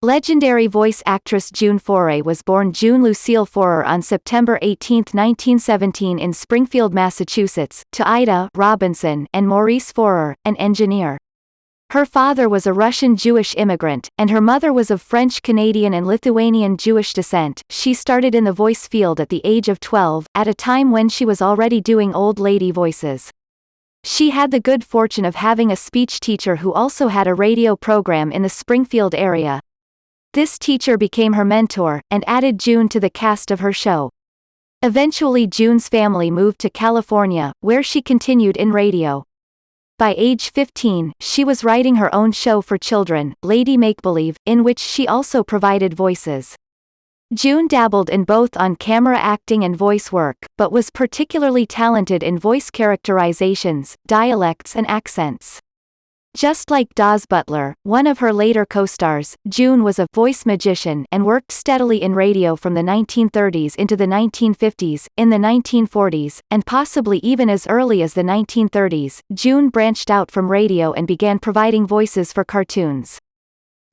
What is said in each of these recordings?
Legendary voice actress June Foray was born June Lucille Forer on September 18, 1917 in Springfield, Massachusetts, to Ida Robinson and Maurice Forer, an engineer. Her father was a Russian Jewish immigrant, and her mother was of French Canadian and Lithuanian Jewish descent. She started in the voice field at the age of 12, at a time when she was already doing old lady voices. She had the good fortune of having a speech teacher who also had a radio program in the Springfield area. This teacher became her mentor, and added June to the cast of her show. Eventually June's family moved to California, where she continued in radio. By age 15, she was writing her own show for children, Lady Make-Believe, in which she also provided voices. June dabbled in both on-camera acting and voice work, but was particularly talented in voice characterizations, dialects and accents. Just like Daws Butler, one of her later co-stars, June was a voice magician and worked steadily in radio from the 1930s into the 1950s. In the 1940s, and possibly even as early as the 1930s, June branched out from radio and began providing voices for cartoons.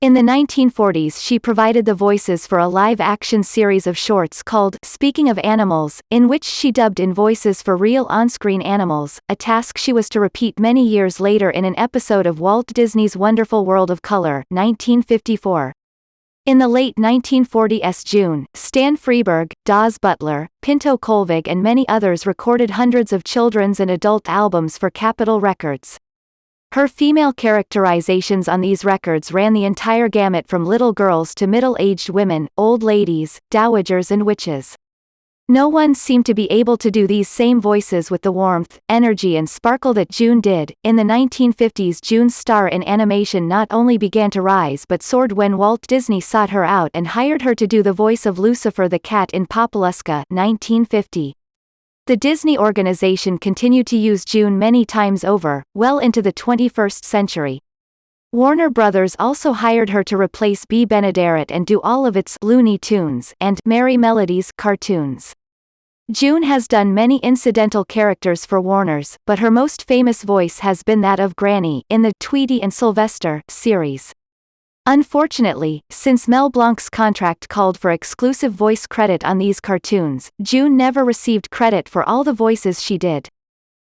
In the 1940s she provided the voices for a live-action series of shorts called Speaking of Animals, in which she dubbed in voices for real on-screen animals, a task she was to repeat many years later in an episode of Walt Disney's Wonderful World of Color, 1954. In the late 1940s June, Stan Freberg, Daws Butler, Pinto Colvig and many others recorded hundreds of children's and adult albums for Capitol Records. Her female characterizations on these records ran the entire gamut from little girls to middle-aged women, old ladies, dowagers and witches. No one seemed to be able to do these same voices with the warmth, energy and sparkle that June did. In the 1950s June's star in animation not only began to rise but soared when Walt Disney sought her out and hired her to do the voice of Lucifer the cat in Popoluska, 1950. The Disney organization continued to use June many times over, well into the 21st century. Warner Brothers also hired her to replace Bea Benaderet and do all of its Looney Tunes and Merry Melodies cartoons. June has done many incidental characters for Warner's, but her most famous voice has been that of Granny in the Tweety and Sylvester series. Unfortunately, since Mel Blanc's contract called for exclusive voice credit on these cartoons, June never received credit for all the voices she did.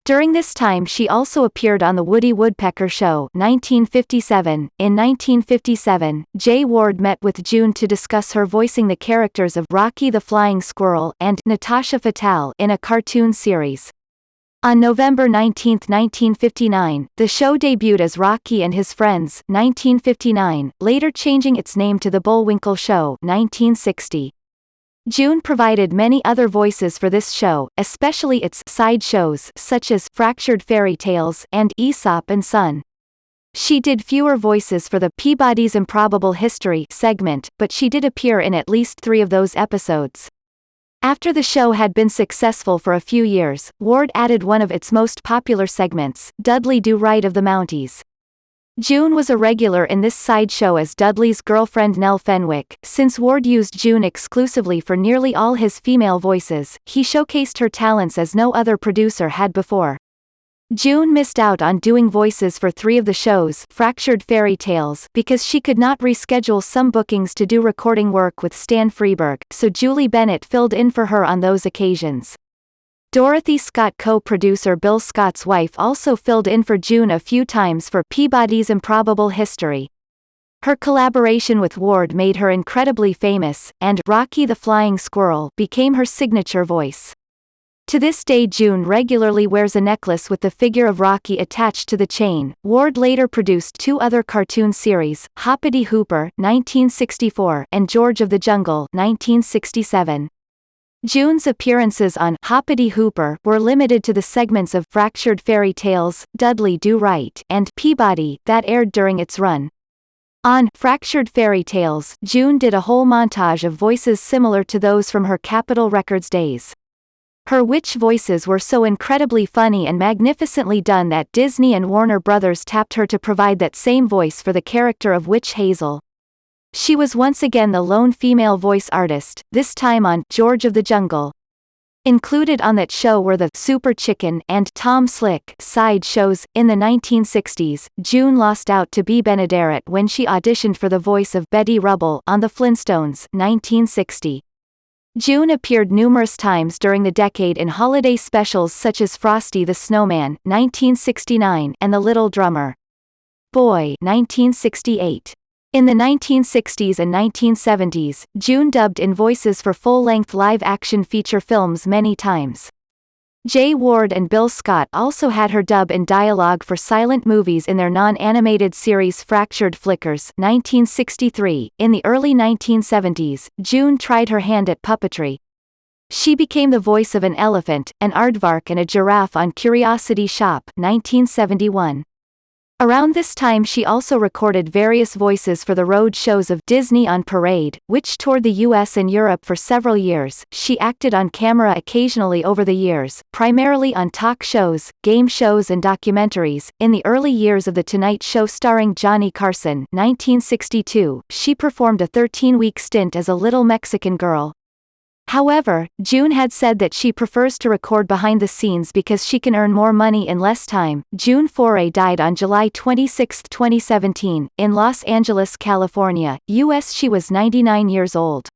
During this time she also appeared on The Woody Woodpecker Show, 1957. In 1957, Jay Ward met with June to discuss her voicing the characters of Rocky the Flying Squirrel and Natasha Fatale in a cartoon series. On November 19, 1959, the show debuted as Rocky and His Friends, 1959, later changing its name to The Bullwinkle Show, 1960. June provided many other voices for this show, especially its side shows such as Fractured Fairy Tales and Aesop and Son. She did fewer voices for the Peabody's Improbable History segment, but she did appear in at least 3 of those episodes. After the show had been successful for a few years, Ward added one of its most popular segments, Dudley Do Right of the Mounties. June was a regular in this side show as Dudley's girlfriend Nell Fenwick. Since Ward used June exclusively for nearly all his female voices, he showcased her talents as no other producer had before. June missed out on doing voices for 3 of the shows, Fractured Fairy Tales, because she could not reschedule some bookings to do recording work with Stan Freberg, so Julie Bennett filled in for her on those occasions. Dorothy Scott co-producer Bill Scott's wife also filled in for June a few times for Peabody's Improbable History. Her collaboration with Ward made her incredibly famous, and Rocky the Flying Squirrel became her signature voice. To this day June regularly wears a necklace with the figure of Rocky attached to the chain. Ward later produced 2 other cartoon series, Hoppity Hooper, 1964, and George of the Jungle, 1967. June's appearances on Hoppity Hooper were limited to the segments of Fractured Fairy Tales, Dudley Do Right, and Peabody that aired during its run. On Fractured Fairy Tales, June did a whole montage of voices similar to those from her Capitol Records days. Her witch voices were so incredibly funny and magnificently done that Disney and Warner Brothers tapped her to provide that same voice for the character of Witch Hazel. She was once again the lone female voice artist, this time on George of the Jungle. Included on that show were the Super Chicken and Tom Slick side shows. In the 1960s, June lost out to Bea Benaderet when she auditioned for the voice of Betty Rubble on The Flintstones, 1960. June appeared numerous times during the decade in holiday specials such as Frosty the Snowman, 1969, and The Little Drummer Boy, 1968. In the 1960s and 1970s, June dubbed in voices for full-length live-action feature films many times. Jay Ward and Bill Scott also had her dub in dialogue for silent movies in their non-animated series Fractured Flickers, 1963. In the early 1970s, June tried her hand at puppetry. She became the voice of an elephant, an aardvark and a giraffe on Curiosity Shop, 1971. Around this time she also recorded various voices for the road shows of Disney on Parade, which toured the US and Europe for several years. She acted on camera occasionally over the years, primarily on talk shows, game shows and documentaries. In the early years of The Tonight Show starring Johnny Carson, 1962, she performed a 13-week stint as a little Mexican girl. However, June had said that she prefers to record behind the scenes because she can earn more money in less time. June Foray died on July 26, 2017, in Los Angeles, California, U.S. She was 99 years old.